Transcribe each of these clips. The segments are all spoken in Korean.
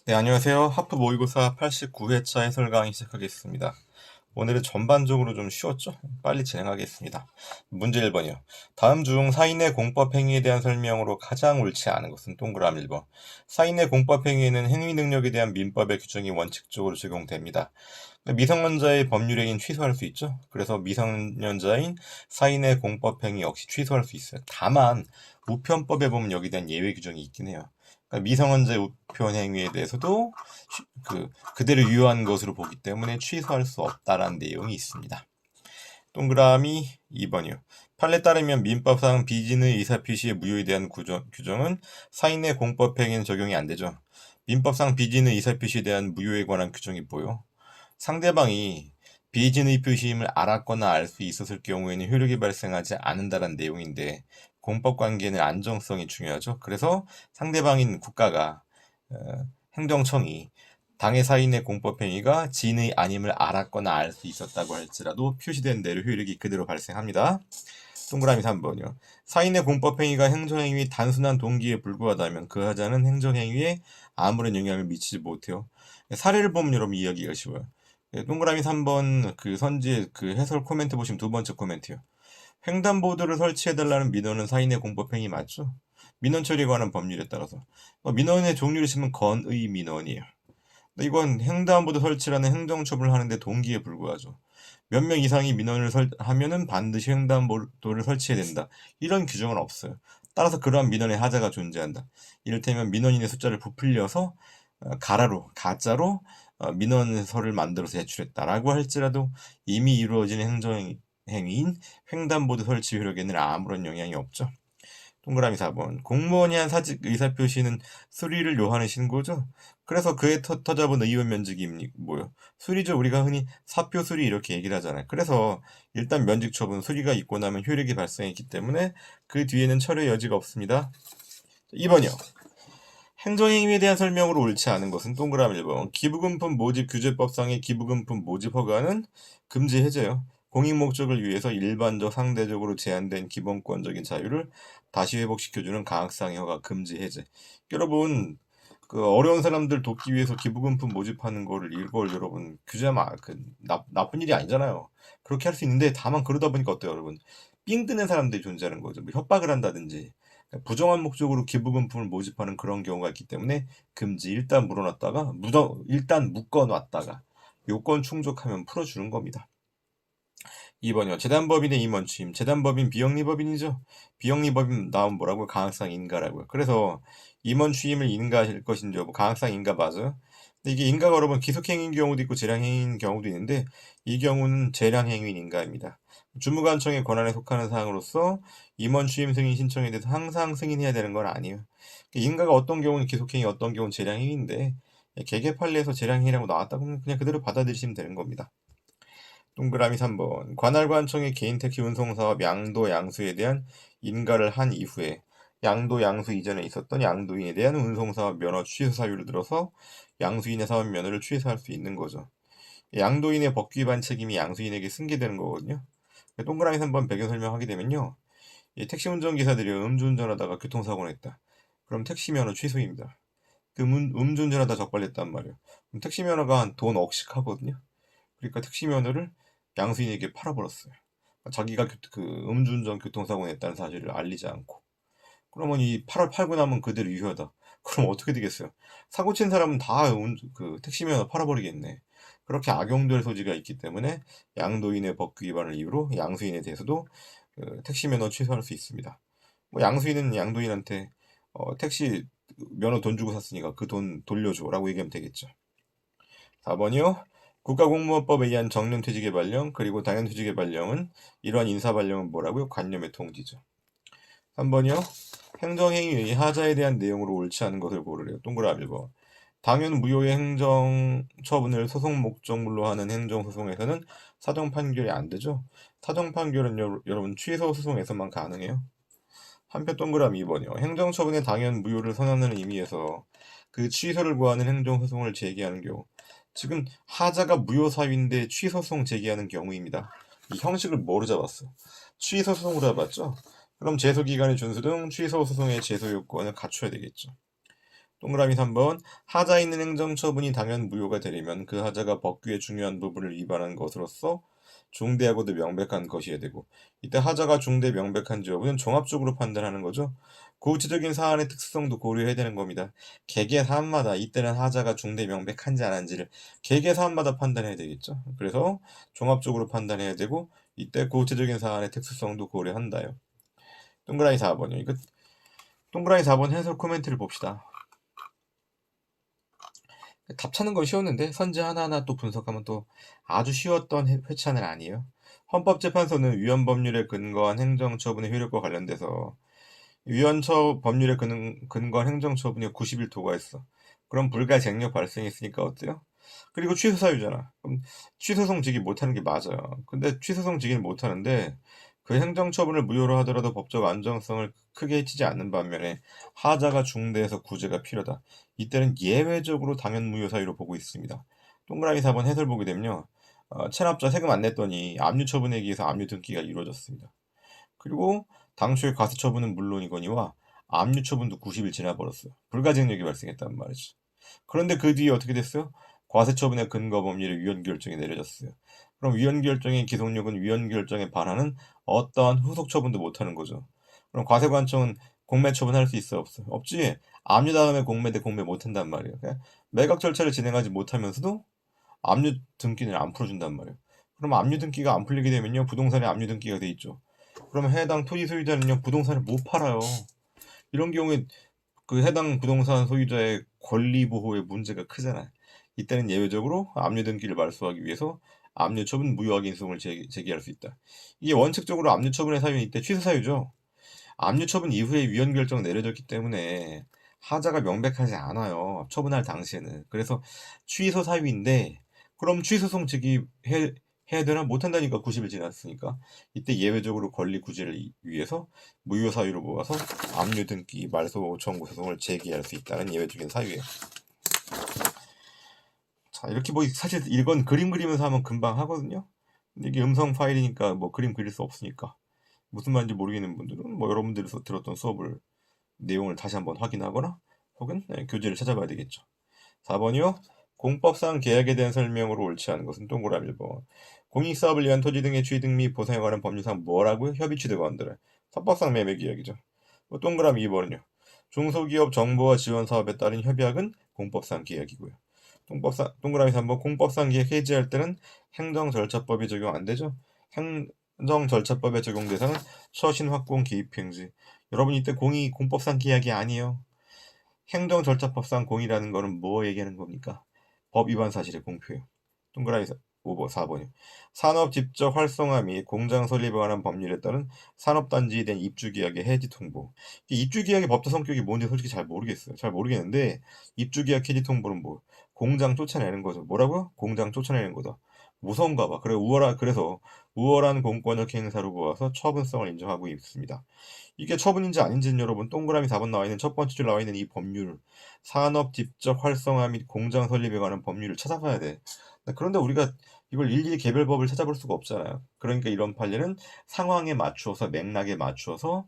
네, 안녕하세요. 하프 모의고사 89회차 해설 강의 시작하겠습니다. 오늘은 전반적으로 좀 쉬웠죠? 빨리 진행하겠습니다. 문제 1번이요. 다음 중 사인의 공법 행위에 대한 설명으로 가장 옳지 않은 것은 동그라미 1번. 사인의 공법 행위에는 행위 능력에 대한 민법의 규정이 원칙적으로 적용됩니다. 미성년자의 법률행위는 취소할 수 있죠. 그래서 미성년자인 사인의 공법 행위 역시 취소할 수 있어요. 다만 우편법에 보면 여기에 대한 예외 규정이 있긴 해요. 그러니까 미성년자의 우편 행위에 대해서도 그대로 유효한 것으로 보기 때문에 취소할 수 없다라는 내용이 있습니다. 동그라미 2번이요. 판례에 따르면 민법상 비진의 의사표시의 무효에 대한 규정은 사인의 공법 행위는 적용이 안 되죠. 민법상 비진의 의사표시에 대한 무효에 관한 규정이 뭐요? 상대방이 비진의 표시임을 알았거나 알 수 있었을 경우에는 효력이 발생하지 않는다는 내용인데 공법관계는 안정성이 중요하죠. 그래서 상대방인 국가가 행정청이 당해 사인의 공법행위가 진의 아님을 알았거나 알 수 있었다고 할지라도 표시된 대로 효력이 그대로 발생합니다. 동그라미 3번이요. 사인의 공법행위가 행정행위의 단순한 동기에 불과하다면 그 하자는 행정행위에 아무런 영향을 미치지 못해요. 사례를 보면 여러분 이해하기가 쉬워요. 동그라미 3번 그 선지의 그 해설 코멘트 보시면 두 번째 코멘트요. 횡단보도를 설치해달라는 민원은 사인의 공법행위 맞죠? 민원 처리에 관한 법률에 따라서 민원의 종류를 치면 건의 민원이에요. 이건 횡단보도 설치라는 행정처분을 하는데 동기에 불과하죠. 몇 명 이상이 민원을 하면은 반드시 횡단보도를 설치해야 된다. 이런 규정은 없어요. 따라서 그러한 민원의 하자가 존재한다. 이를테면 민원인의 숫자를 부풀려서 가짜로 민원서를 만들어서 제출했다라고 할지라도 이미 이루어진 행정행위인 횡단보도 설치 효력에는 아무런 영향이 없죠. 동그라미 4번. 공무원이 한 사직 의사표시는 수리를 요하는 신고죠. 그래서 그에 터잡은 의원 면직이 뭐요? 수리죠. 우리가 흔히 사표 수리 이렇게 얘기를 하잖아요. 그래서 일단 면직 처분 수리가 있고 나면 효력이 발생했기 때문에 그 뒤에는 철회 여지가 없습니다. 2번이요. 행정행위에 대한 설명으로 옳지 않은 것은 동그라미 1번. 기부금품 모집 규제법상의 기부금품 모집 허가는 금지 해제요. 공익 목적을 위해서 일반적 상대적으로 제한된 기본권적인 자유를 다시 회복시켜주는 가학상의 허가 금지 해제. 여러분 그 어려운 사람들 돕기 위해서 기부금품 모집하는 거를 이걸 여러분 규제하면 나쁜 일이 아니잖아요. 그렇게 할 수 있는데 다만 그러다 보니까 어때요, 여러분? 삥 뜨는 사람들이 존재하는 거죠. 뭐 협박을 한다든지 부정한 목적으로 기부금품을 모집하는 그런 경우가 있기 때문에 금지. 일단 물어놨다가 일단 묶어놨다가 요건 충족하면 풀어주는 겁니다. 2번이요. 재단법인의 임원 취임. 재단법인 비영리법인이죠. 비영리법인 나오면 뭐라고요? 가항상 인가라고요. 그래서 임원 취임을 인가할 것인지 여부 가항상 인가 맞아요. 근데 이게 인가가 여러분 기속행위인 경우도 있고 재량행위인 경우도 있는데 이 경우는 재량행위인 인가입니다. 주무관청의 권한에 속하는 사항으로서 임원 취임 승인 신청에 대해서 항상 승인해야 되는 건 아니에요. 인가가 어떤 경우는 기속행위, 어떤 경우는 재량행위인데 개개 판례에서 재량행위라고 나왔다 그러면 그냥 그대로 받아들이시면 되는 겁니다. 동그라미 3번. 관할관청의 개인택시 운송사업 양도 양수에 대한 인가를 한 이후에 양도 양수 이전에 있었던 양도인에 대한 운송사업 면허 취소 사유를 들어서 양수인의 사업 면허를 취소할 수 있는 거죠. 양도인의 법규 위반 책임이 양수인에게 승계되는 거거든요. 동그라미 3번 배경 설명하게 되면요. 이 택시 운전기사들이 음주운전하다가 교통사고를 했다. 그럼 택시 면허 취소입니다. 그 음주운전하다 적발됐단 말이에요. 그럼 택시 면허가 한 돈 억씩 하거든요. 그러니까 택시 면허를 양수인에게 팔아버렸어요. 자기가 그 음주운전 교통사고 냈다는 사실을 알리지 않고. 그러면 이 팔고 나면 그대로 유효하다. 그럼 어떻게 되겠어요? 사고 친 사람은 다 그 택시 면허 팔아버리겠네. 그렇게 악용될 소지가 있기 때문에 양도인의 법규 위반을 이유로 양수인에 대해서도 그 택시 면허 취소할 수 있습니다. 뭐 양수인은 양도인한테 택시 면허 돈 주고 샀으니까 그 돈 돌려줘라고 얘기하면 되겠죠. 4번이요. 국가공무원법에 의한 정년퇴직의 발령 그리고 당연퇴직의 발령은 이러한 인사발령은 뭐라고요? 관념의 통지죠. 3번이요. 행정행위의 하자에 대한 내용으로 옳지 않은 것을 고르래요. 동그라미 1번. 당연 무효의 행정처분을 소송 목적물로 하는 행정소송에서는 사정 판결이 안 되죠. 사정 판결은 여러분 취소 소송에서만 가능해요. 한표 동그라미 2번이요. 행정처분의 당연 무효를 선언하는 의미에서 그 취소를 구하는 행정소송을 제기하는 경우 지금 하자가 무효 사유인데 취소소송 제기하는 경우입니다. 이 형식을 뭐로 잡았어? 취소소송으로 잡았죠? 그럼 제소기간의 준수 등 취소소송의 제소 요건을 갖춰야 되겠죠. 동그라미 3번 하자에 있는 행정처분이 당연 무효가 되려면 그 하자가 법규의 중요한 부분을 위반한 것으로서 중대하고도 명백한 것이어야 되고, 이때 하자가 중대 명백한지 여부는 종합적으로 판단하는 거죠. 구체적인 사안의 특수성도 고려해야 되는 겁니다. 개개 사안마다 이때는 하자가 중대 명백한지 안 한지를 개개 사안마다 판단해야 되겠죠. 그래서 종합적으로 판단해야 되고, 이때 구체적인 사안의 특수성도 고려한다요. 동그라미 4번이요. 이거 동그라미 4번 해설 코멘트를 봅시다. 답 찾는 건 쉬웠는데 선지 하나하나 또 분석하면 또 아주 쉬웠던 회차는 아니에요. 헌법재판소는 위헌 법률에 근거한 행정처분의 효력과 관련돼서 위헌처 법률에 근거한 행정처분이 90일 도과했어. 그럼 불가쟁력 발생했으니까 어때요? 그리고 취소사유잖아. 그럼 취소성지기 못하는 게 맞아요. 근데 취소성지기는 못하는데 그 행정처분을 무효로 하더라도 법적 안정성을 크게 해치지 않는 반면에 하자가 중대해서 구제가 필요하다. 이때는 예외적으로 당연무효 사유로 보고 있습니다. 동그라미 4번 해설 보게 되면요. 체납자 세금 안 냈더니 압류처분에 의해서 압류등기가 이루어졌습니다. 그리고 당초의 과세처분은 물론이거니와 압류처분도 90일 지나버렸어요. 불가증력이 발생했단 말이죠. 그런데 그 뒤에 어떻게 됐어요? 과세처분의 근거 법률의 위헌결정이 내려졌어요. 그럼 위헌결정의 기속력은 위헌결정에 반하는 어떠한 후속처분도 못하는 거죠. 그럼 과세관청은 공매처분할 수 있어 없어? 없지. 압류 다음에 공매 대 공매 못한단 말이에요. 그냥 매각 절차를 진행하지 못하면서도 압류 등기는 안 풀어준단 말이에요. 그럼 압류 등기가 안 풀리게 되면요, 부동산에 압류 등기가 돼 있죠. 그러면 해당 토지 소유자는요, 부동산을 못 팔아요. 이런 경우에 그 해당 부동산 소유자의 권리 보호에 문제가 크잖아요. 이때는 예외적으로 압류 등기를 말소하기 위해서 압류 처분 무효하게 인송을 제기할 수 있다. 이게 원칙적으로 압류 처분의 사유는 이때 취소 사유죠. 압류 처분 이후에 위헌 결정 내려졌기 때문에 하자가 명백하지 않아요. 처분할 당시에는. 그래서 취소 사유인데, 그럼 취소성 해야 되나? 못한다니까. 90일 지났으니까. 이때 예외적으로 권리 구제를 위해서 무효 사유로 모아서 압류 등기 말소 청구 소송을 제기할 수 있다는 예외적인 사유예요. 자, 이렇게 뭐 사실 이건 그림 그리면서 하면 금방 하거든요. 근데 이게 음성 파일이니까 뭐 그림 그릴 수 없으니까 무슨 말인지 모르겠는 분들은 뭐 여러분들이 들었던 수업을 내용을 다시 한번 확인하거나 혹은 교재를 찾아봐야 되겠죠. 4번이요. 공법상 계약에 대한 설명으로 옳지 않은 것은 동그라미 1번. 공익사업을 위한 토지 등의 취득 및 보상에 관한 법률상 뭐라고요? 협의취득 원들은 합법상 매매 계약이죠. 동그라미 2번은요. 중소기업 정보와 지원 사업에 따른 협약은 공법상 계약이고요. 동그라미 3번 공법상 계약 해지할 때는 행정절차법이 적용 안 되죠. 행정절차법의 적용 대상은 처신 확공 기입행지. 여러분 이때 공이 공법상 계약이 아니에요. 행정절차법상 공이라는 거는 뭐 얘기하는 겁니까? 법 위반 사실의 공표예요. 동그라미 5번 4번이요. 산업 직접 활성화 및 공장 설립에 관한 법률에 따른 산업단지에 대한 입주계약의 해지 통보. 입주계약의 법적 성격이 뭔지 솔직히 잘 모르겠어요. 잘 모르겠는데 입주계약 해지 통보는 뭐 공장 쫓아내는 거죠. 뭐라고요? 공장 쫓아내는 거다. 무서운가 봐. 그래서 우월한 공권력 행사로 보아서 처분성을 인정하고 있습니다. 이게 처분인지 아닌지는 여러분 동그라미 4번 나와 있는 첫 번째 줄 나와 있는 이 법률, 산업 직접 활성화 및 공장 설립에 관한 법률을 찾아봐야 돼. 그런데 우리가 이걸 일일이 개별법을 찾아볼 수가 없잖아요. 그러니까 이런 판례는 상황에 맞추어서 맥락에 맞추어서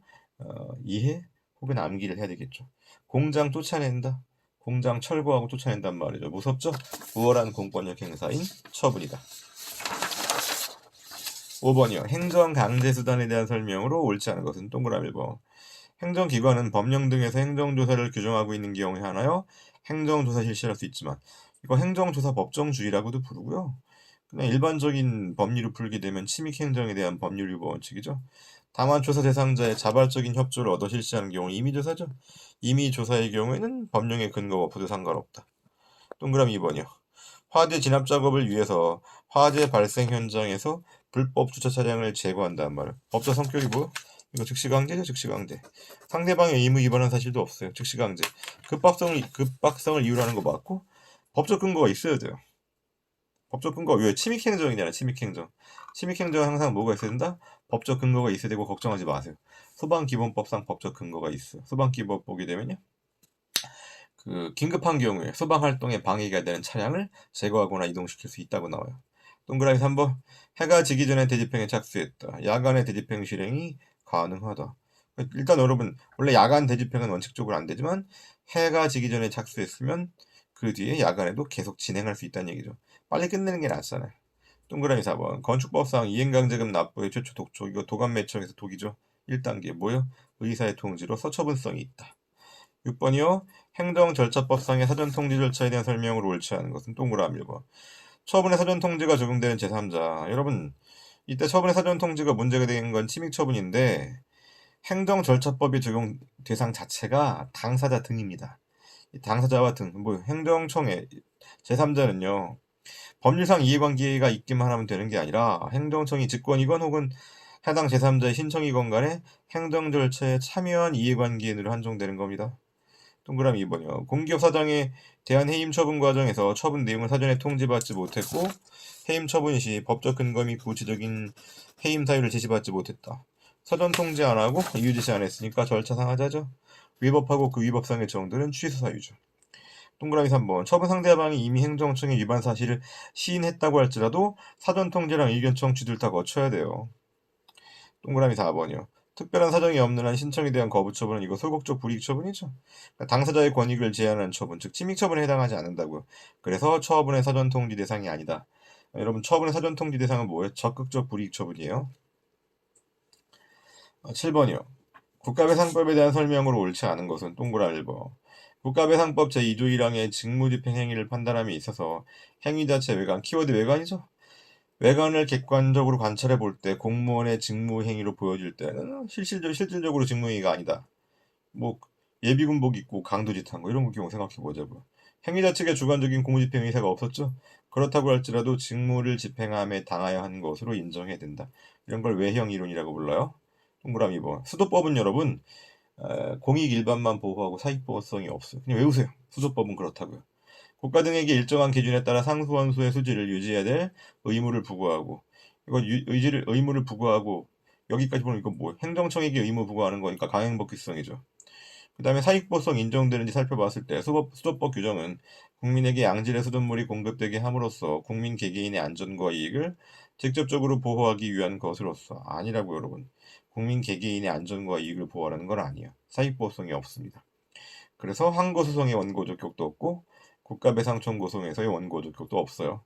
이해 혹은 암기를 해야 되겠죠. 공장 쫓아낸다. 공장 철거하고 쫓아낸단 말이죠. 무섭죠? 우월한 공권력 행사인 처분이다. 5번이요. 행정 강제 수단에 대한 설명으로 옳지 않은 것은 동그라미 1번. 행정기관은 법령 등에서 행정조사를 규정하고 있는 경우에 하나여 행정조사 실시할 수 있지만 이거 행정조사 법정주의라고도 부르고요. 그냥 일반적인 법률을 풀게 되면 침익행정에 대한 법률 위반 원칙이죠. 다만 조사 대상자의 자발적인 협조를 얻어 실시하는 경우 임의조사죠. 임의조사의 경우에는 법령의 근거가 없어도 상관없다. 동그라미 2번이요. 화재 진압 작업을 위해서 화재 발생 현장에서 불법 주차 차량을 제거한다는 말은 법적 성격이 뭐요? 이거 즉시강제죠. 즉시강제. 상대방의 의무 위반한 사실도 없어요. 즉시강제. 급박성을 이유로 하는 거 맞고 법적 근거가 있어야 돼요. 법적 근거 왜 침익행정이잖아요. 침익행정. 침익행정은 항상 뭐가 있어야 된다? 법적 근거가 있어야 되고 걱정하지 마세요. 소방기본법상 법적 근거가 있어요. 소방기본 보게 되면요. 그 긴급한 경우에 소방 활동에 방해가 되는 차량을 제거하거나 이동시킬 수 있다고 나와요. 동그라미 3번. 해가 지기 전에 대집행에 착수했다. 야간에 대집행 실행이 가능하다. 일단 여러분 원래 야간 대집행은 원칙적으로 안 되지만 해가 지기 전에 착수했으면 그 뒤에 야간에도 계속 진행할 수 있다는 얘기죠. 빨리 끝내는 게 낫잖아요. 동그라미 4번. 건축법상 이행강제금 납부의 최초 독촉. 이거 도감매청에서 독이죠. 1단계 뭐요? 의사의 통지로 서처분성이 있다. 6번이요. 행정절차법상의 사전통지 절차에 대한 설명으로 옳지 않은 것은 동그라미 1번. 처분의 사전통지가 적용되는 제3자. 여러분, 이때 처분의 사전통지가 문제가 된 건 침익처분인데 행정절차법이 적용 대상 자체가 당사자 등입니다. 당사자와 등, 행정청의 제3자는요. 법률상 이해관계가 있기만 하면 되는 게 아니라 행정청이 직권이건 혹은 해당 제3자의 신청이건 간에 행정절차에 참여한 이해관계인으로 한정되는 겁니다. 동그라미 2번이요. 공기업 사장에 대한 해임 처분 과정에서 처분 내용을 사전에 통지받지 못했고 해임 처분 시 법적 근거 및 구체적인 해임 사유를 제시받지 못했다. 사전 통지 안 하고 이유 제시 안 했으니까 절차상 하자죠. 위법하고 그 위법상의 정도는 취소 사유죠. 동그라미 3번. 처분 상대방이 이미 행정청의 위반 사실을 시인했다고 할지라도 사전 통지랑 의견 청취 둘 다 거쳐야 돼요. 동그라미 4번이요. 특별한 사정이 없는 한 신청에 대한 거부 처분은 이거 소극적 불이익 처분이죠. 그러니까 당사자의 권익을 제한하는 처분, 즉 침익 처분에 해당하지 않는다고요. 그래서 처분의 사전 통지 대상이 아니다. 여러분, 처분의 사전 통지 대상은 뭐예요? 적극적 불이익 처분이에요. 7번이요. 국가배상법에 대한 설명으로 옳지 않은 것은 동그라미 1번. 국가배상법 제2조 1항의 직무집행 행위를 판단함에 있어서 행위 자체 외관, 키워드 외관이죠. 외관을 객관적으로 관찰해 볼 때 공무원의 직무 행위로 보여질 때는 실질적으로 직무 행위가 아니다. 뭐 예비군복 입고 강도짓한 거 이런 거 경우 생각해 보자고요. 행위 자체가 주관적인 공무집행 의사가 없었죠. 그렇다고 할지라도 직무를 집행함에 당하여 한 것으로 인정해야 된다. 이런 걸 외형 이론이라고 불러요. 동그라미 2번. 수도법은 여러분 공익 일반만 보호하고 사익보호성이 없어요. 그냥 외우세요. 수도법은 그렇다고요. 국가 등에게 일정한 기준에 따라 상수원수의 수지를 유지해야 될 의무를 부과하고 이거 의무를 부과하고 여기까지 보면 이거 뭐 행정청에게 의무 부과하는 거니까 강행법규성이죠. 그 다음에 사익보호성 인정되는지 살펴봤을 때 수도법 규정은 국민에게 양질의 수돗물이 공급되게 함으로써 국민 개개인의 안전과 이익을 직접적으로 보호하기 위한 것으로서 아니라고 여러분. 국민 개개인의 안전과 이익을 보호하는 건 아니에요. 사익보호성이 없습니다. 그래서 항거소송의 원고 적격도 없고 국가배상 청구소송에서의 원고 적격도 없어요.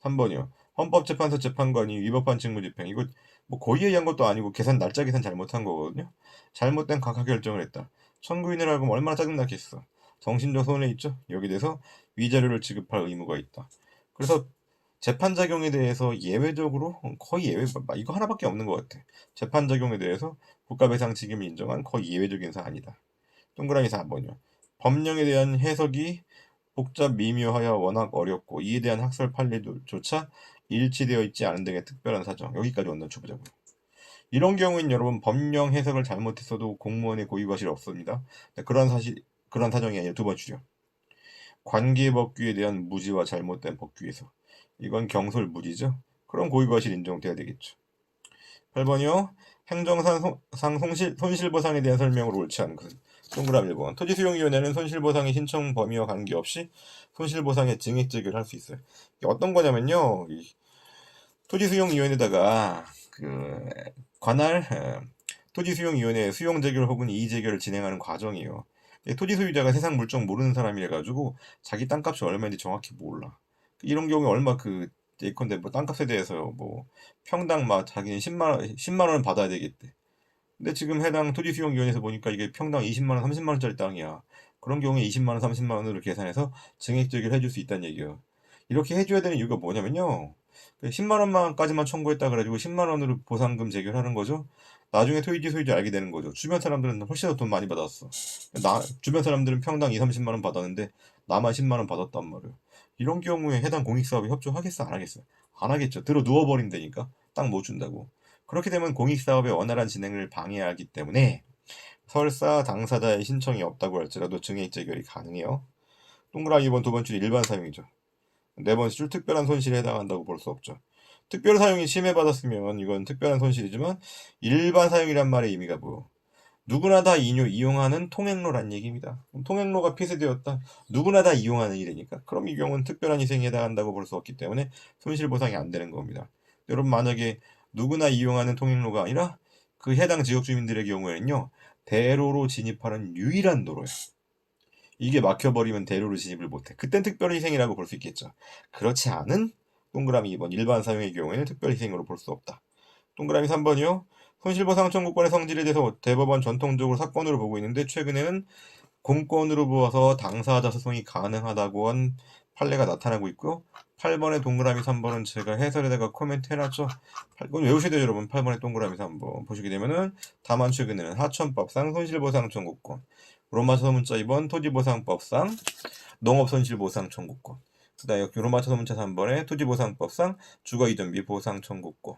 3번이요. 헌법재판소 재판관이 위법한 직무집행. 이거 뭐 고의에 의한 것도 아니고 날짜 계산 잘못한 거거든요. 잘못된 각하 결정을 했다. 청구인을 알고 얼마나 짜증나겠어. 정신적 손해 있죠. 여기 대해서 위자료를 지급할 의무가 있다. 그래서 재판작용에 대해서 예외적으로 거의 이거 하나밖에 없는 것 같아. 재판작용에 대해서 국가배상 책임을 인정한 거의 예외적인 사안이다. 동그라미 4번이요. 법령에 대한 해석이 복잡 미묘하여 워낙 어렵고 이에 대한 학설 판례조차 일치되어 있지 않은 등의 특별한 사정. 여기까지 원단 쳐보자고요. 이런 경우엔 여러분 법령 해석을 잘못했어도 공무원의 고의과실이 없습니다. 그런 사정이 아니라 두 번째요. 관계법규에 대한 무지와 잘못된 법규에서 이건 경솔무지죠. 그럼 고의과실 인정돼야 되겠죠. 8번이요. 행정상 손실보상에 대한 설명으로 옳지 않은 것은 동그라미 1번. 토지수용위원회는 손실보상의 신청 범위와 관계없이 손실보상의 증액 제기를 할 수 있어요. 이게 어떤 거냐면요. 토지수용위원회에다가 관할 토지수용위원회 수용 제결 혹은 이의 제결을 진행하는 과정이에요. 토지 소유자가 세상 물정 모르는 사람이라 가지고 자기 땅값이 얼마인지 정확히 몰라. 이런 경우에 예컨대 뭐 땅값에 대해서 뭐 평당 막 자기는 10만 원 받아야 되겠대. 근데 지금 해당 토지수용위원회에서 보니까 이게 평당 20만 원, 30만 원짜리 땅이야. 그런 경우에 20만 원, 30만 원으로 계산해서 증액 제기를 해줄 수 있다는 얘기예요. 이렇게 해줘야 되는 이유가 뭐냐면요. 10만 원만까지만 청구했다 그래가지고 10만 원으로 보상금 제기를 하는 거죠. 나중에 토지 소유자 알게 되는 거죠. 주변 사람들은 훨씬 더 돈 많이 받았어. 주변 사람들은 평당 2, 30만 원 받았는데 나만 10만 원 받았단 말이에요. 이런 경우에 해당 공익사업에 협조하겠어? 안 하겠어요? 안 하겠죠. 들어 누워버린다니까. 땅 못 준다고. 그렇게 되면 공익사업의 원활한 진행을 방해하기 때문에 설사 당사자의 신청이 없다고 할지라도 증액 제결이 가능해요. 동그라미 2번 두 번째 일반 사용이죠. 네 번째 특별한 손실에 해당한다고 볼 수 없죠. 특별 사용이 침해받았으면 이건 특별한 손실이지만 일반 사용이란 말의 의미가 뭐 누구나 다 이용하는 통행로란 얘기입니다. 통행로가 폐쇄되었다. 누구나 다 이용하는 일이니까 그럼 이 경우는 특별한 희생에 해당한다고 볼 수 없기 때문에 손실보상이 안 되는 겁니다. 여러분 만약에 누구나 이용하는 통행로가 아니라 그 해당 지역 주민들의 경우에는요. 대로로 진입하는 유일한 도로예요. 이게 막혀버리면 대로를 진입을 못해. 그땐 특별희생이라고 볼 수 있겠죠. 그렇지 않은 동그라미 2번 일반 사용의 경우에는 특별희생으로 볼 수 없다. 동그라미 3번이요. 손실보상 청구권의 성질에 대해서 대법원 전통적으로 사건으로 보고 있는데 최근에는 공권으로 보아서 당사자 소송이 가능하다고 한 판례가 나타나고 있고요. 8번의 동그라미 3번은 제가 해설에다가 코멘트 해놨죠. 이건 외우셔야 돼요, 여러분. 8번의 동그라미 3번 보시게 되면은 다만 최근에는 하천법상 손실보상 청구권, 로마서 문자 2번 토지보상법상 농업손실보상 청구권, 그다음에 로마서 문자 3번에 토지보상법상 주거이전비 보상 청구권,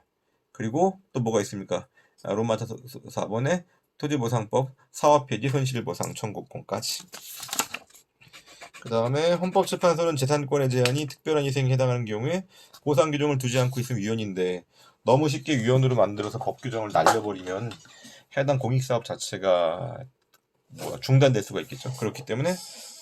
그리고 또 뭐가 있습니까? 로마서 4번에 토지보상법 사업폐지 손실보상 청구권까지. 그 다음에 헌법재판소는 재산권의 제한이 특별한 희생에 해당하는 경우에 보상 규정을 두지 않고 있으면 위헌인데, 너무 쉽게 위헌으로 만들어서 법 규정을 날려버리면 해당 공익사업 자체가 중단될 수가 있겠죠. 그렇기 때문에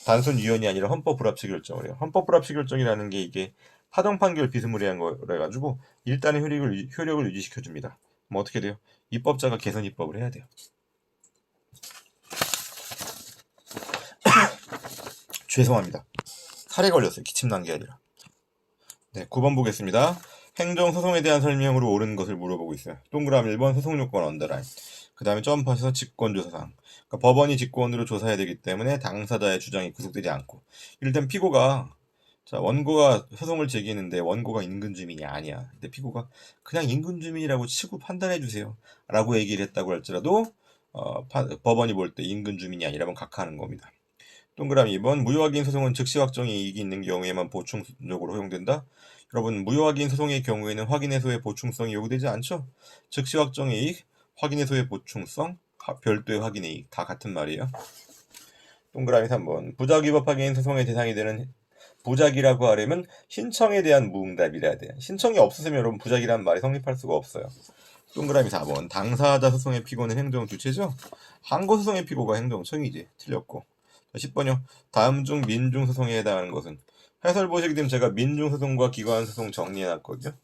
단순 위헌이 아니라 헌법 불합치 결정을 해요. 헌법 불합치 결정이라는 게 이게 사정 판결 비스무리한 거라 가지고 일단은 효력을 유지시켜 줍니다. 뭐 어떻게 돼요? 입법자가 개선 입법을 해야 돼요. 죄송합니다. 살에 걸렸어요. 기침 난 게 아니라. 네, 9번 보겠습니다. 행정소송에 대한 설명으로 옳은 것을 물어보고 있어요. 동그라미 1번 소송요건 언더라인. 그 다음에 점프하셔서 직권조사상. 그러니까 법원이 직권으로 조사해야 되기 때문에 당사자의 주장이 구속되지 않고. 일단 피고가, 자, 원고가 소송을 제기했는데 원고가 인근 주민이 아니야. 근데 피고가 그냥 인근 주민이라고 치고 판단해 주세요 라고 얘기를 했다고 할지라도 법원이 볼 때 인근 주민이 아니라면 각하하는 겁니다. 동그라미 2번 무효확인 소송은 즉시 확정의 이익이 있는 경우에만 보충적으로 허용된다. 여러분, 무효확인 소송의 경우에는 확인해소의 보충성이 요구되지 않죠? 즉시 확정의 이익, 확인해소의 보충성, 별도의 확인의 이익 다 같은 말이에요. 동그라미 3번 부작위법 확인 소송의 대상이 되는, 부작이라고 하려면 신청에 대한 무응답이라야 돼. 신청이 없으면 여러분 부작이라는 말이 성립할 수가 없어요. 동그라미 4번 당사자 소송의 피고는 행정주체죠? 항고소송의 피고가 행정청이지. 틀렸고. 10번이요. 다음 중 민중소송에 해당하는 것은? 해설 보시게 되면 제가 민중소송과 기관소송 정리해놨거든요.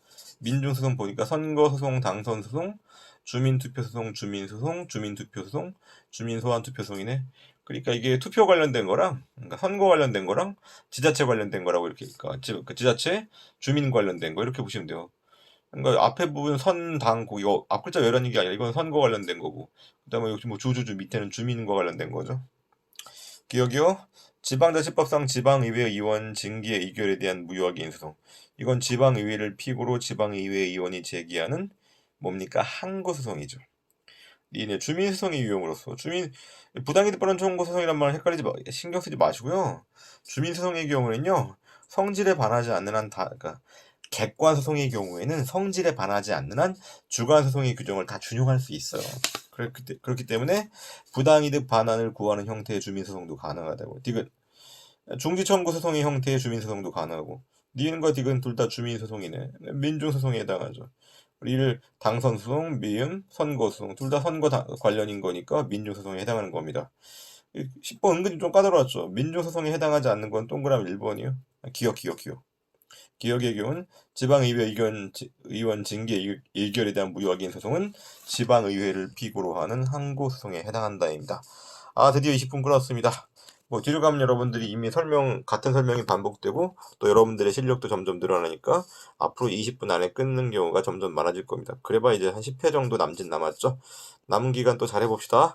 민중소송 보니까 선거소송, 당선소송, 주민투표소송, 주민소송, 주민투표소송, 주민소환투표소송이네. 그러니까 이게 투표 관련된 거랑, 그러니까 선거 관련된 거랑 지자체 관련된 거라고 이렇게, 그러니까 지자체, 주민 관련된 거 이렇게 보시면 돼요. 그러니까 앞에 부분 선당고 이거 앞글자 외라는 게 아니라 이건 선거 관련된 거고, 그다음에 여기 뭐 주주주 밑에는 주민과 관련된 거죠. 기억이요. 지방자치법상 지방의회 의원 징계 의결에 대한 무효확인 소송. 이건 지방의회를 피고로 지방의회 의원이 제기하는 뭡니까? 항고소송이죠. 이네 주민소송의 유형으로서 부당이득 발언 청구 소송이란 말 신경 쓰지 마시고요. 주민소송의 경우는요, 성질에 반하지 않는 한 그러니까 객관 소송의 경우에는 성질에 반하지 않는 한 주관 소송의 규정을 다 준용할 수 있어요. 그렇기 때문에 부당이득 반환을 구하는 형태의 주민소송도 가능하다고. 디귿 중지청구 소송의 형태의 주민소송도 가능하고, 니은과 디귿 둘 다 주민소송이네. 민중소송에 해당하죠. 이를 당선소송, 미음, 선거소송 둘 다 선거 관련인 거니까 민중소송에 해당하는 겁니다. 10번 은근히 좀 까다로웠죠. 민중소송에 해당하지 않는 건 동그라미 1번이요. 기억. 기억의 경우는 지방의회 의원 징계 의결에 대한 무효확인 소송은 지방의회를 피고로 하는 항고소송에 해당한다입니다. 드디어 20분 끊었습니다. 뭐 뒤로 가면 여러분들이 이미 같은 설명이 반복되고 또 여러분들의 실력도 점점 늘어나니까 앞으로 20분 안에 끊는 경우가 점점 많아질 겁니다. 그래봐 이제 한 10회 정도 남았죠. 남은 기간 또 잘해봅시다.